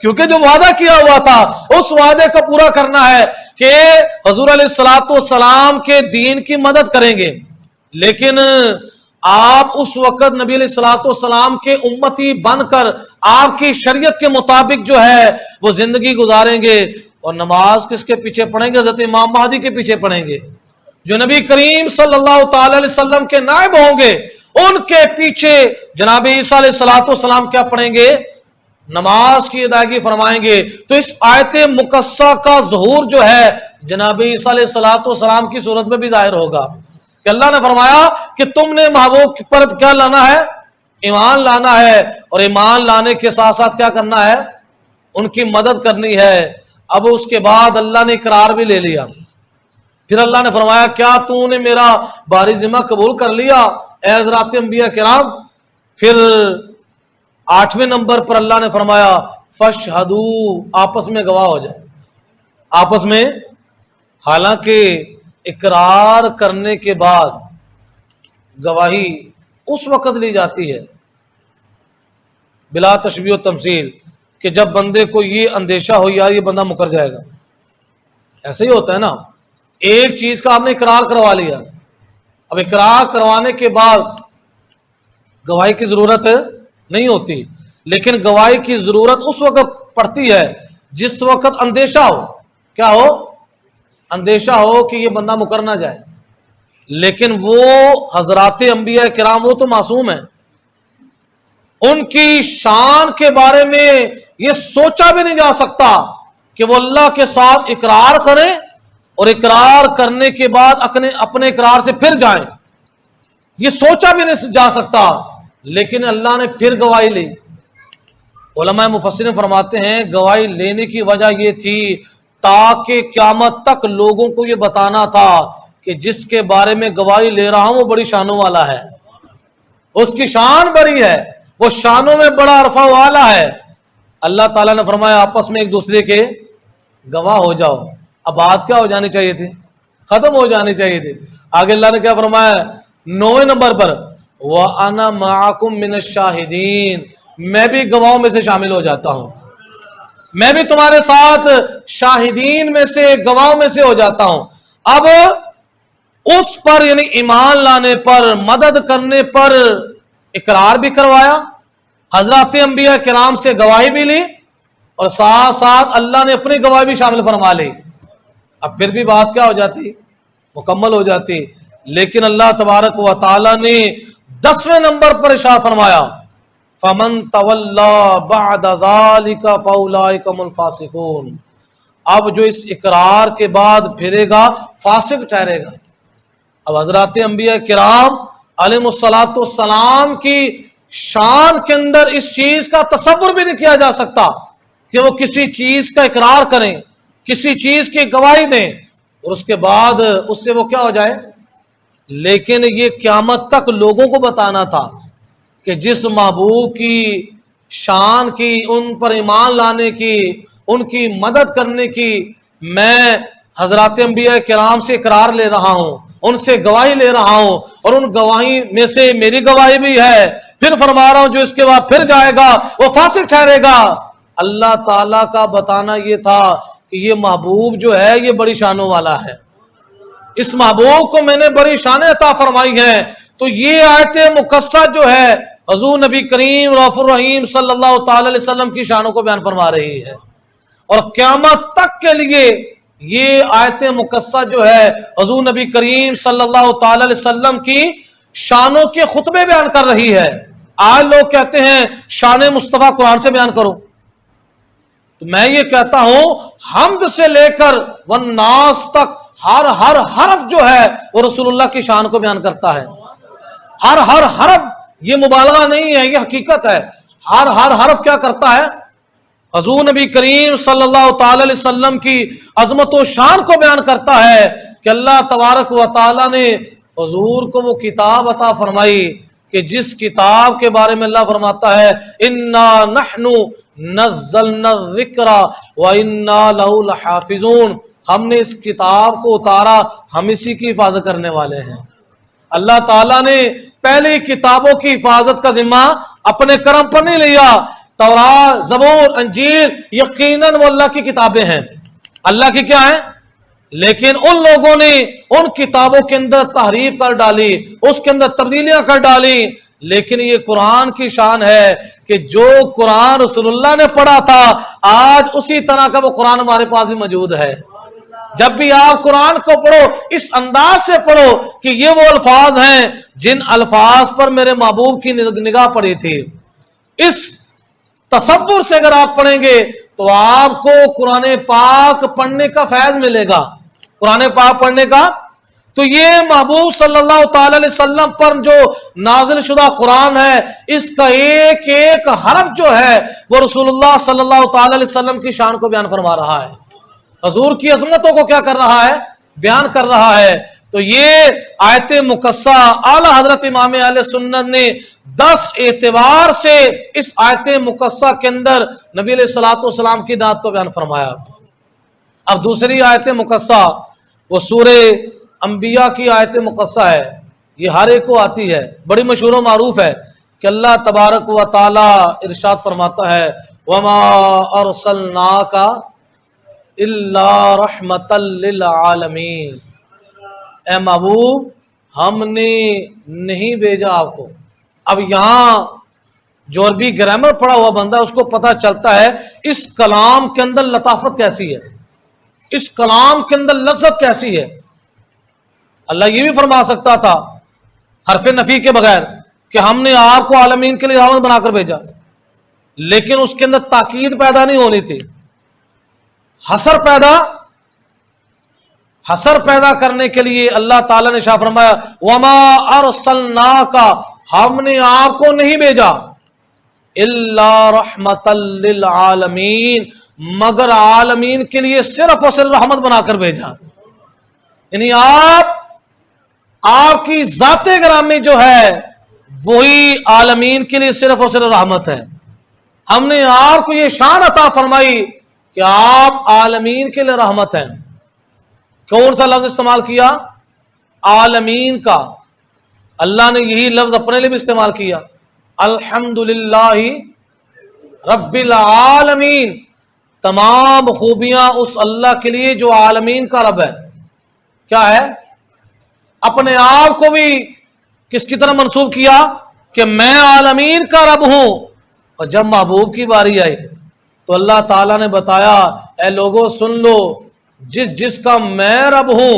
کیونکہ جو وعدہ کیا ہوا تھا اس وعدے کو پورا کرنا ہے کہ حضور علیہ الصلوۃ والسلام کے دین کی مدد کریں گے. لیکن آپ اس وقت نبی علیہ الصلوۃ والسلام کے امتی بن کر آپ کی شریعت کے مطابق جو ہے وہ زندگی گزاریں گے، اور نماز کس کے پیچھے پڑھیں گے؟ حضرت امام مہدی کے پیچھے پڑھیں گے، جو نبی کریم صلی اللہ تعالی علیہ وسلم کے نائب ہوں گے. ان کے پیچھے جناب عیسیٰ علیہ الصلوۃ والسلام کیا پڑھیں گے؟ نماز کی ادائیگی فرمائیں گے. تو اس آیت مقدسہ کا ظہور جو ہے جناب عیسیٰ علیہ الصلوۃ والسلام کی صورت میں بھی ظاہر ہوگا کہ اللہ نے فرمایا کہ تم نے محبوب پر کیا لانا ہے؟ ایمان لانا ہے، اور ایمان لانے کے ساتھ ساتھ کیا کرنا ہے؟ ان کی مدد کرنی ہے. اب اس کے بعد اللہ نے اقرار بھی لے لیا. پھر اللہ نے فرمایا کیا تو نے میرا باری ذمہ قبول کر لیا اے حضرات انبیاء کرام؟ پھر 8ویں نمبر پر اللہ نے فرمایا فَاشْهَدُوا، آپس میں گواہ ہو جائے. آپس میں، حالانکہ اقرار کرنے کے بعد گواہی اس وقت لی جاتی ہے بلا تشبیہ و تمثیل کہ جب بندے کو یہ اندیشہ ہو یار یہ بندہ مکر جائے گا. ایسے ہی ہوتا ہے نا، ایک چیز کا آپ نے اقرار کروا لیا، اب اقرار کروانے کے بعد گواہی کی ضرورت نہیں ہوتی، لیکن گواہی کی ضرورت اس وقت پڑتی ہے جس وقت اندیشہ ہو. کیا ہو؟ اندیشہ ہو کہ یہ بندہ مکر نہ جائے. لیکن وہ حضرات انبیاء کرام وہ تو معصوم ہیں، ان کی شان کے بارے میں یہ سوچا بھی نہیں جا سکتا کہ وہ اللہ کے ساتھ اقرار کریں اور اقرار کرنے کے بعد اپنے اقرار سے پھر جائیں، یہ سوچا بھی نہیں جا سکتا، لیکن اللہ نے پھر گواہی لی۔ علماء مفسرین فرماتے ہیں گواہی لینے کی وجہ یہ تھی تاکہ قیامت تک لوگوں کو یہ بتانا تھا کہ جس کے بارے میں گواہی لے رہا ہوں وہ بڑی شانوں والا ہے، اس کی شان بڑی ہے، وہ شانوں میں بڑا عرفہ والا ہے۔ اللہ تعالیٰ نے فرمایا آپس میں ایک دوسرے کے گواہ ہو جاؤ۔ اب بات کیا ہو جانی چاہیے تھی؟ ختم ہو جانی چاہیے تھی۔ آگے اللہ نے کیا فرمایا 9ویں نمبر پر وَأَنَا مَعَكُمْ مِنَ الشَّاهِدِينَ، میں بھی گواہوں میں سے شامل ہو جاتا ہوں، میں بھی تمہارے ساتھ شاہدین میں سے، گواہوں میں سے ہو جاتا ہوں۔ اب اس پر یعنی ایمان لانے پر، مدد کرنے پر اقرار بھی کروایا، حضرات انبیاء کرام سے گواہی بھی لی، اور ساتھ ساتھ اللہ نے اپنی گواہی بھی شامل فرما لی۔ اب پھر بھی بات کیا ہو جاتی؟ مکمل ہو جاتی۔ لیکن اللہ تبارک و تعالی نے 10ویں نمبر پر ارشاد فرمایا فَمَن تَوَلَّى بَعْدَ ذَلِكَ فَأُولَٰئِكَ هُمُ الْفَاسِقُونَ، اب جو اس اقرار کے بعد پھرے گا فاسق ٹھہرے گا۔ اب حضرات انبیاء کرام علیہ السلام کی شان کے اندر اس چیز کا تصور بھی نہیں کیا جا سکتا کہ وہ کسی چیز کا اقرار کریں، کسی چیز کی گواہی دیں اور اس کے بعد اس سے وہ کیا ہو جائے۔ لیکن یہ قیامت تک لوگوں کو بتانا تھا کہ جس محبوب کی شان کی، ان پر ایمان لانے کی، ان کی مدد کرنے کی میں حضرات انبیاء کرام سے اقرار لے رہا ہوں، ان سے گواہی لے رہا ہوں، اور ان گواہی میں سے میری گواہی بھی ہے، پھر فرما رہا ہوں جو اس کے بعد پھر جائے گا وہ فاسق ٹھہرے گا۔ اللہ تعالیٰ کا بتانا یہ تھا کہ یہ محبوب جو ہے یہ بڑی شانوں والا ہے، اس محبوب کو میں نے بڑی شانیں عطا فرمائی ہیں۔ تو یہ آیت مقدسہ جو ہے حضور نبی کریم رؤوف الرحیم صلی اللہ تعالی علیہ وسلم کی شانوں کو بیان فرما رہی ہے، اور قیامت تک کے لیے یہ آیت مقدسہ جو ہے حضور نبی کریم صلی اللہ تعالی علیہ وسلم کی شانوں کے خطبے بیان کر رہی ہے۔ آج لوگ کہتے ہیں شان مصطفیٰ قرآن سے بیان کرو، تو میں یہ کہتا ہوں حمد سے لے کر والناس تک ہر حرف جو ہے وہ رسول اللہ کی شان کو بیان کرتا ہے۔ ہر حرف، یہ مبالغہ نہیں ہے، یہ حقیقت ہے۔ ہر حرف کیا کرتا ہے؟ حضور نبی کریم صلی اللہ تعالی علیہ وسلم کی عظمت و شان کو بیان کرتا ہے کہ اللہ تبارک و تعالی نے حضور کو وہ کتاب عطا فرمائی کہ جس کتاب کے بارے میں اللہ فرماتا ہے انا نحن نزلنا الذکر وانا له لحافظون، ہم نے اس کتاب کو اتارا، ہم اسی کی حفاظت کرنے والے ہیں۔ اللہ تعالیٰ نے پہلی کتابوں کی حفاظت کا ذمہ اپنے کرم پر نہیں لیا۔ تورات، زبور، انجیل یقیناً وہ اللہ کی کتابیں ہیں، اللہ کی کیا ہیں، لیکن ان لوگوں نے ان کتابوں کے اندر تحریف کر ڈالی، اس کے اندر تبدیلیاں کر ڈالی۔ لیکن یہ قرآن کی شان ہے کہ جو قرآن رسول اللہ نے پڑھا تھا آج اسی طرح کا وہ قرآن ہمارے پاس بھی موجود ہے۔ جب بھی آپ قرآن کو پڑھو اس انداز سے پڑھو کہ یہ وہ الفاظ ہیں جن الفاظ پر میرے محبوب کی نگاہ پڑی تھی۔ اس تصور سے اگر آپ پڑھیں گے تو آپ کو قرآن پاک پڑھنے کا فیض ملے گا، قرآن پاک پڑھنے کا۔ تو یہ محبوب صلی اللہ تعالی علیہ وسلم پر جو نازل شدہ قرآن ہے، اس کا ایک ایک حرف جو ہے وہ رسول اللہ صلی اللہ تعالی علیہ وسلم کی شان کو بیان فرما رہا ہے، حضور کی عظمتوں کو کیا کر رہا ہے، بیان کر رہا ہے۔ تو یہ آیت مقدسہ اعلی حضرت امام اہل سنت نے 10 اعتبار سے اس آیت مقدسہ کے اندر نبی علیہ الصلوۃ والسلام کی ذات کو بیان فرمایا۔ اب دوسری آیت مقدسہ وہ سورہ انبیاء کی آیت مقدسہ ہے، یہ ہر ایک کو آتی ہے، بڑی مشہور و معروف ہے کہ اللہ تبارک و تعالی ارشاد فرماتا ہے وما ارسلناک الا رحمۃ للعالمین، اے محبوب ہم نے نہیں بھیجا آپ کو۔ اب یہاں جو عربی گرامر پڑھا ہوا بندہ اس کو پتہ چلتا ہے اس کلام کے اندر لطافت کیسی ہے، اس کلام کے اندر لذت کیسی ہے۔ اللہ یہ بھی فرما سکتا تھا حرف نفی کے بغیر کہ ہم نے آپ کو عالمین کے لیے رحمت بنا کر بھیجا، لیکن اس کے اندر تاکید پیدا نہیں ہونی تھی، حصر پیدا حسر پیدا کرنے کے لیے اللہ تعالیٰ نے شاہ فرمایا وما ارسلناک، ہم نے آپ کو نہیں بھیجا الا رحمتا للعالمین، مگر عالمین کے لیے صرف اور صرف رحمت بنا کر بھیجا. یعنی آپ کی ذات گرامی جو ہے وہی عالمین کے لیے صرف اور صرف رحمت ہے. ہم نے آپ کو یہ شان عطا فرمائی کہ آپ عالمین کے لیے رحمت ہیں. کون سا لفظ استعمال کیا؟ عالمین کا. اللہ نے یہی لفظ اپنے لیے بھی استعمال کیا، الحمدللہ رب العالمین. تمام خوبیاں اس اللہ کے لیے جو عالمین کا رب ہے. کیا ہے؟ اپنے آپ کو بھی کس کی طرح منسوب کیا کہ میں عالمین کا رب ہوں. اور جب محبوب کی باری آئی تو اللہ تعالیٰ نے بتایا اے لوگوں سن لو، جس کا میں رب ہوں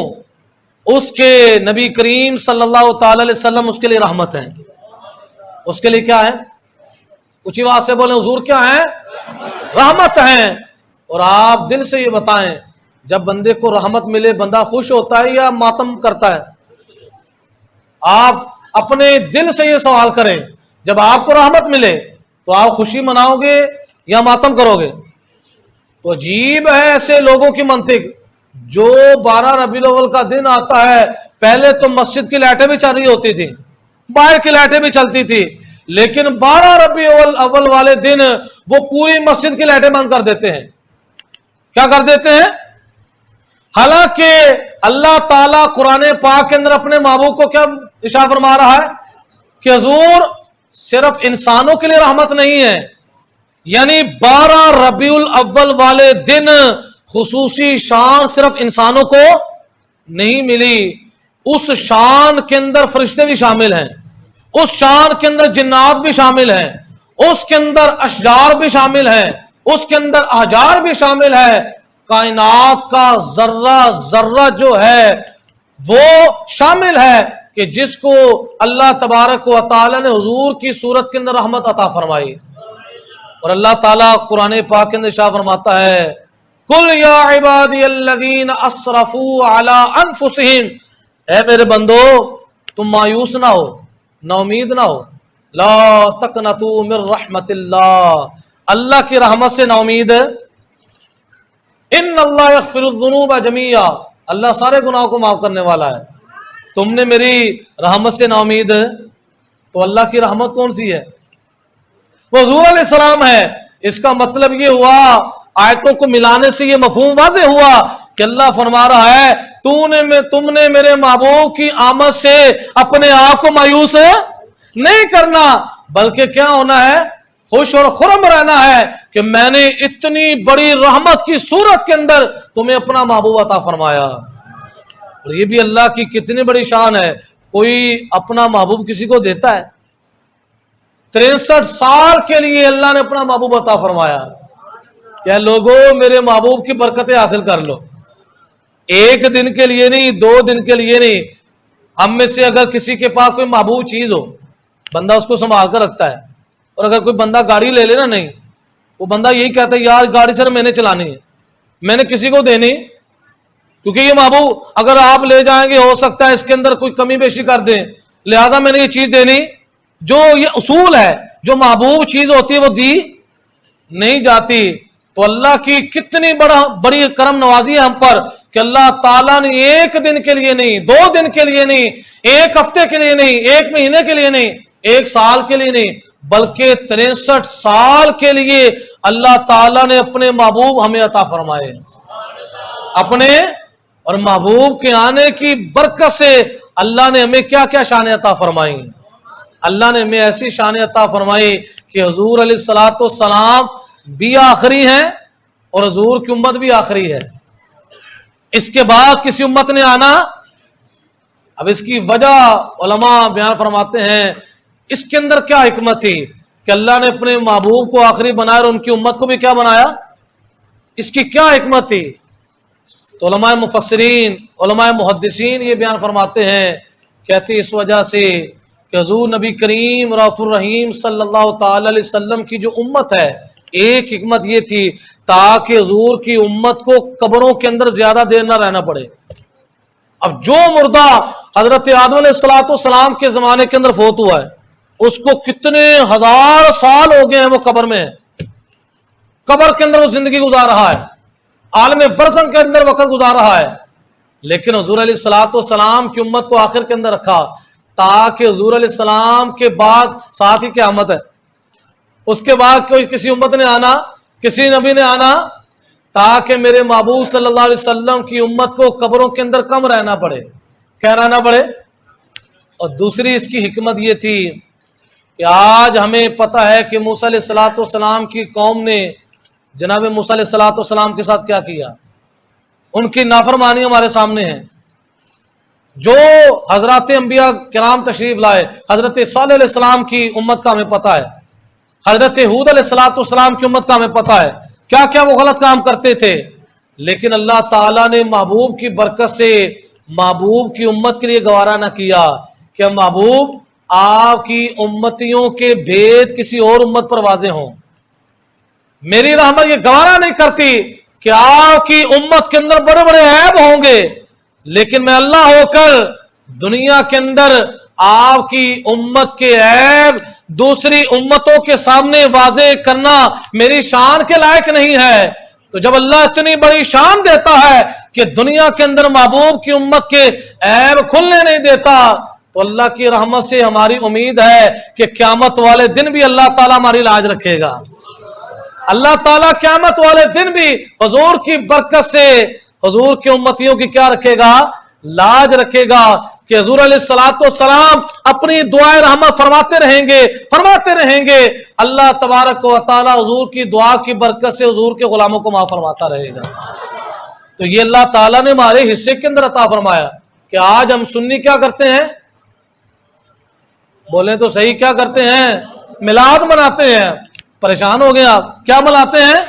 اس کے نبی کریم صلی اللہ تعالی علیہ وسلم اس کے لیے رحمت ہیں. اس کے لیے کیا ہے؟ اونچی آواز سے بولیں حضور کیا ہیں؟ رحمت ہیں. اور آپ دل سے یہ بتائیں جب بندے کو رحمت ملے بندہ خوش ہوتا ہے یا ماتم کرتا ہے؟ آپ اپنے دل سے یہ سوال کریں جب آپ کو رحمت ملے تو آپ خوشی مناؤ گے یا ماتم کرو گے؟ تو عجیب ہے ایسے لوگوں کی منطق جو 12 ربیع الاول کا دن آتا ہے پہلے تو مسجد کی لائٹیں بھی چل رہی ہوتی تھی، باہر کی لائٹیں بھی چلتی تھی، لیکن 12 ربیع الاول والے دن وہ پوری مسجد کی لائٹیں بند کر دیتے ہیں. کیا کر دیتے ہیں؟ حالانکہ اللہ تعالیٰ قرآن پاک کے اندر اپنے محبوب کو کیا ارشاد فرما رہا ہے کہ حضور صرف انسانوں کے لیے رحمت نہیں ہے. یعنی 12 ربیع الاول والے دن خصوصی شان صرف انسانوں کو نہیں ملی، اس شان کے اندر فرشتے بھی شامل ہیں، اس شان کے اندر جنات بھی شامل ہیں، اس کے اندر اشجار بھی شامل ہیں، اس کے اندر احجار بھی شامل ہے. کائنات کا ذرہ ذرہ جو ہے وہ شامل ہے کہ جس کو اللہ تبارک و تعالی نے حضور کی صورت کے اندر رحمت عطا فرمائی. اور اللہ تعالیٰ قرآن پاک کے اندر ارشاد فرماتا ہے قل یا عبادی الذین اسرفوا علی انفسہم، اے میرے بندو تم مایوس نہ ہو، نا امید نہ ہو، لا تقنطوا من رحمت اللہ، اللہ کی رحمت سے نا امید ہے. ان اللہ یغفر الذنوب جميعا، اللہ سارے گناہوں کو معاف کرنے والا ہے. تم نے میری رحمت سے نا امید ہے تو اللہ کی رحمت کون سی ہے؟ وہ حضور علیہ السلام ہے. اس کا مطلب یہ ہوا آیتوں کو ملانے سے یہ مفہوم واضح ہوا کہ اللہ فرما رہا ہے تم نے میرے محبوب کی آمد سے اپنے آپ کو مایوس نہیں کرنا، بلکہ کیا ہونا ہے؟ خوش اور خرم رہنا ہے کہ میں نے اتنی بڑی رحمت کی صورت کے اندر تمہیں اپنا محبوب عطا فرمایا. اور یہ بھی اللہ کی کتنی بڑی شان ہے، کوئی اپنا محبوب کسی کو دیتا ہے؟ 63 سال کے لیے اللہ نے اپنا محبوب عطا فرمایا. کیا لوگوں میرے محبوب کی برکتیں حاصل کر لو، ایک دن کے لیے نہیں، 2 دن کے لیے نہیں. ہم میں سے اگر کسی کے پاس کوئی محبوب چیز ہو بندہ اس کو سنبھال کر رکھتا ہے، اور اگر کوئی بندہ گاڑی لے لینا نہیں، وہ بندہ یہی کہتا ہے یار گاڑی سر میں نے چلانی ہے، میں نے کسی کو دینی، کیونکہ یہ محبوب اگر آپ لے جائیں گے ہو سکتا ہے اس کے اندر کوئی کمی بیشی کر دیں، لہذا میں نے یہ چیز دینی. جو یہ اصول ہے جو محبوب چیز ہوتی ہے وہ دی نہیں جاتی. تو اللہ کی کتنی بڑی کرم نوازی ہے ہم پر کہ اللہ تعالیٰ نے ایک دن کے لیے نہیں، 2 دن کے لیے نہیں، 1 ہفتے کے لیے نہیں، 1 مہینے کے لیے نہیں، 1 سال کے لیے نہیں، بلکہ 63 سال کے لیے اللہ تعالیٰ نے اپنے محبوب ہمیں عطا فرمائے. اپنے اور محبوب کے آنے کی برکت سے اللہ نے ہمیں کیا کیا شان عطا فرمائی. اللہ نے ہمیں ایسی شان عطا فرمائی کہ حضور علیہ الصلوۃ والسلام بھی آخری ہیں اور حضور کی امت بھی آخری ہے. اس کے بعد کسی امت نے آنا. اب اس کی وجہ علماء بیان فرماتے ہیں اس کے اندر کیا حکمت تھی کہ اللہ نے اپنے محبوب کو آخری بنایا اور ان کی امت کو بھی کیا بنایا، اس کی کیا حکمت تھی؟ تو علماء مفسرین، علماء محدثین یہ بیان فرماتے ہیں، کہتے اس وجہ سے کہ حضور نبی کریم رؤوف الرحیم صلی اللہ تعالی علیہ وسلم کی جو امت ہے، ایک حکمت یہ تھی تاکہ حضور کی امت کو قبروں کے اندر زیادہ دیر نہ رہنا پڑے. اب جو مردہ حضرت آدم علیہ السلام کے زمانے کے اندر فوت ہوا ہے، اس کو کتنے ہزار سال ہو گئے ہیں وہ قبر میں ہے، قبر کے اندر وہ زندگی گزار رہا ہے، عالم برزخ کے اندر وقت گزار رہا ہے، لیکن حضور علیہ السلام کی امت کو آخر کے اندر رکھا تاکہ حضور علیہ السلام کے بعد ساتھ ہی قیامت ہے، اس کے بعد کوئی کسی امت نے آنا، کسی نبی نے آنا، تاکہ میرے محبوب صلی اللہ علیہ وسلم کی امت کو قبروں کے اندر کم رہنا پڑے، کیا رہنا پڑے۔ اور دوسری اس کی حکمت یہ تھی کہ آج ہمیں پتہ ہے کہ موسیٰ علیہ السلام کی قوم نے جناب موسیٰ علیہ السلام کے ساتھ کیا کیا، ان کی نافرمانی ہمارے سامنے ہے۔ جو حضرات انبیاء کرام تشریف لائے، حضرت صالح علیہ السلام کی امت کا ہمیں پتہ ہے، حضرت ہود علیہ السلام کی امت کا ہمیں پتہ ہے کیا کیا وہ غلط کام کرتے تھے، لیکن اللہ تعالیٰ نے محبوب کی برکت سے محبوب کی امت کے لیے گوارا نہ کیا کہ محبوب آپ کی امتیوں کے بھید کسی اور امت پر واضح ہوں۔ میری رحمت یہ گوارا نہیں کرتی کہ آپ کی امت کے اندر بڑے بڑے عیب ہوں گے، لیکن میں اللہ ہو کر دنیا کے اندر آپ کی امت کے عیب دوسری امتوں کے سامنے واضح کرنا میری شان کے لائق نہیں ہے۔ تو جب اللہ اتنی بڑی شان دیتا ہے کہ دنیا کے اندر محبوب کی امت کے عیب کھلنے نہیں دیتا، تو اللہ کی رحمت سے ہماری امید ہے کہ قیامت والے دن بھی اللہ تعالیٰ ہماری لاج رکھے گا۔ اللہ تعالیٰ قیامت والے دن بھی حضور کی برکت سے حضور کی امتیوں کی کیا رکھے گا، لاج رکھے گا کہ حضور علیہ السلام اپنی دعائیں رحمت فرماتے رہیں گے، اللہ تبارک و تعالیٰ حضور کی دعا کی برکت سے حضور کے غلاموں کو معاف فرماتا رہے گا۔ تو یہ اللہ تعالیٰ نے ہمارے حصے کے اندر عطا فرمایا کہ آج ہم سنی کیا کرتے ہیں، بولیں تو صحیح، کیا کرتے ہیں، میلاد مناتے ہیں۔ پریشان ہو گئے آپ، کیا مناتے ہیں،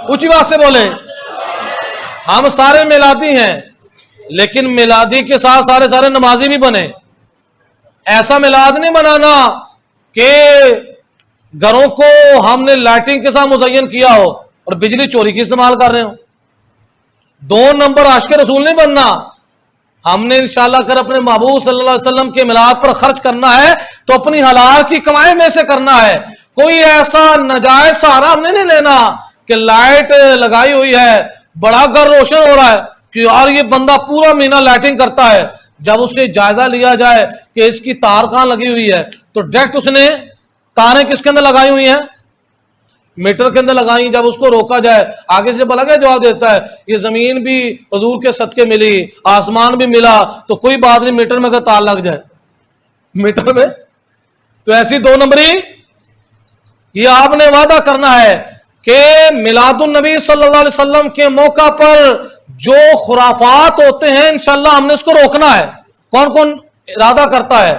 اونچی بات سے بولیں۔ ہم سارے میلادی ہیں، لیکن میلادی کے ساتھ سارے نمازی بھی بنے۔ ایسا میلاد نہیں منانا کہ گھروں کو ہم نے لائٹنگ کے ساتھ مزین کیا ہو اور بجلی چوری کی استعمال کر رہے ہو۔ 2 نمبر عاشق رسول نہیں بننا۔ ہم نے انشاءاللہ کر اپنے محبوب صلی اللہ علیہ وسلم کے میلاد پر خرچ کرنا ہے تو اپنی حلال کی کمائی میں سے کرنا ہے۔ کوئی ایسا ناجائز سہارا ہم نے نہیں لینا کہ لائٹ لگائی ہوئی ہے، بڑا گھر روشن ہو رہا ہے کہ یار یہ بندہ پورا مہینہ لائٹنگ کرتا ہے، جب اس سے جائزہ لیا جائے کہ اس کی تار کہاں لگی ہوئی ہے تو ڈائریکٹ اس نے تاریں کس کے اندر لگائی ہوئی ہیں، میٹر کے اندر لگائیں۔ جب اس کو روکا جائے آگے سے بلا گیا جواب دیتا ہے یہ زمین بھی حضور کے صدقے ملی، آسمان بھی ملا، تو کوئی بات نہیں میٹر میں اگر تار لگ جائے میٹر میں، تو ایسی 2 نمبری یہ آپ نے وعدہ کرنا ہے کہ میلاد النبی صلی اللہ علیہ وسلم کے موقع پر جو خرافات ہوتے ہیں انشاءاللہ ہم نے اس کو روکنا ہے۔ کون کون ارادہ کرتا ہے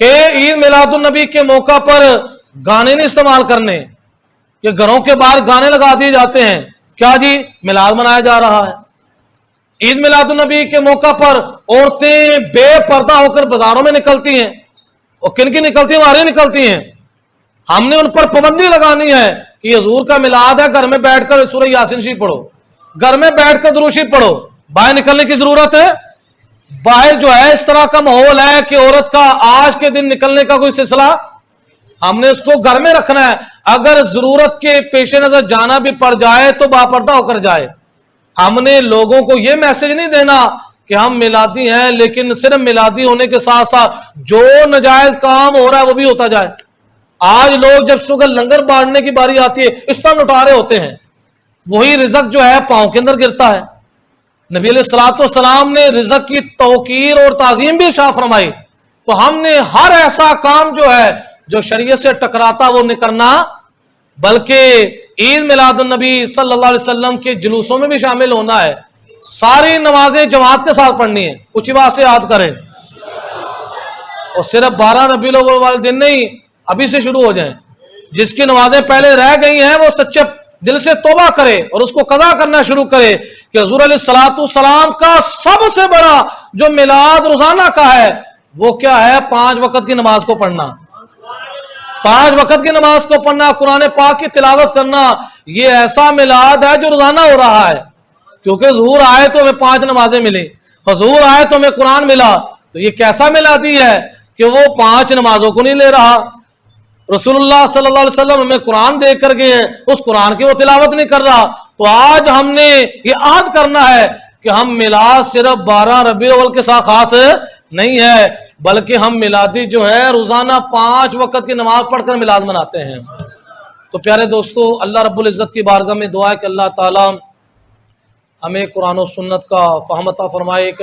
کہ عید میلاد النبی کے موقع پر گانے نہیں استعمال کرنے، کہ گھروں کے باہر گانے لگا دیے جاتے ہیں، کیا جی میلاد منایا جا رہا ہے۔ عید میلاد النبی کے موقع پر عورتیں بے پردہ ہو کر بازاروں میں نکلتی ہیں، اور کن کی نکلتی ہیں، ہماری نکلتی ہیں۔ ہم نے ان پر پابندی لگانی ہے کہ حضور کا میلاد ہے، گھر میں بیٹھ کر سورہ یاسین شریف پڑھو، گھر میں بیٹھ کر درود شریف پڑھو، باہر نکلنے کی ضرورت ہے؟ باہر جو ہے اس طرح کا ماحول ہے کہ عورت کا آج کے دن نکلنے کا کوئی سلسلہ، ہم نے اس کو گھر میں رکھنا ہے۔ اگر ضرورت کے پیش نظر جانا بھی پڑ جائے تو باپردہ ہو کر جائے۔ ہم نے لوگوں کو یہ میسج نہیں دینا کہ ہم میلادی ہیں لیکن صرف میلادی ہونے کے ساتھ ساتھ جو نجائز کام ہو رہا ہے وہ بھی ہوتا جائے۔ آج لوگ جب صبح لنگر بانٹنے کی باری آتی ہے اس طرح لٹا رہے ہوتے ہیں، وہی رزق جو ہے پاؤں کے اندر گرتا ہے۔ نبی علیہ السلام نے رزق کی توقیر اور تعظیم بھی ارشاد فرمائی، تو ہم نے ہر ایسا کام جو ہے جو شریعت سے ٹکراتا وہ نہیں کرنا، بلکہ عید میلاد النبی صلی اللہ علیہ وسلم کے جلوسوں میں بھی شامل ہونا ہے، ساری نمازیں جماعت کے ساتھ پڑھنی ہے، اونچی بات سے یاد کریں، اور صرف 12 ربیع الاول والے دن نہیں، ابھی سے شروع ہو جائیں۔ جس کی نمازیں پہلے رہ گئی ہیں وہ سچے دل سے توبہ کرے اور اس کو قضا کرنا شروع کرے کہ حضور علیہ السلام کا سب سے بڑا جو میلاد روزانہ کا ہے وہ کیا ہے، 5 وقت کی نماز کو پڑھنا، 5 وقت کی نماز کو پڑھنا، قرآن پاک کی تلاوت کرنا۔ یہ ایسا میلاد ہے جو روزانہ ہو رہا ہے، کیونکہ ظہور آئے تو ہمیں 5 نمازیں ملیں، حضور آئے تو ہمیں قرآن ملا، تو یہ کیسا میلادی ہے کہ وہ 5 نمازوں کو نہیں لے رہا؟ رسول اللہ صلی اللہ علیہ وسلم ہمیں قرآن دے کر گئے ہیں، اس قرآن کی وہ تلاوت نہیں کر رہا۔ تو آج ہم نے یہ عہد کرنا ہے کہ ہم میلاد صرف 12 ربیع الاول کے ساتھ خاص نہیں ہے، بلکہ ہم میلادی جو ہے روزانہ 5 وقت کی نماز پڑھ کر میلاد مناتے ہیں۔ تو پیارے دوستو، اللہ رب العزت کی بارگاہ میں دعا ہے کہ اللہ تعالی ہمیں قرآن و سنت کا فہم عطا فرمائے۔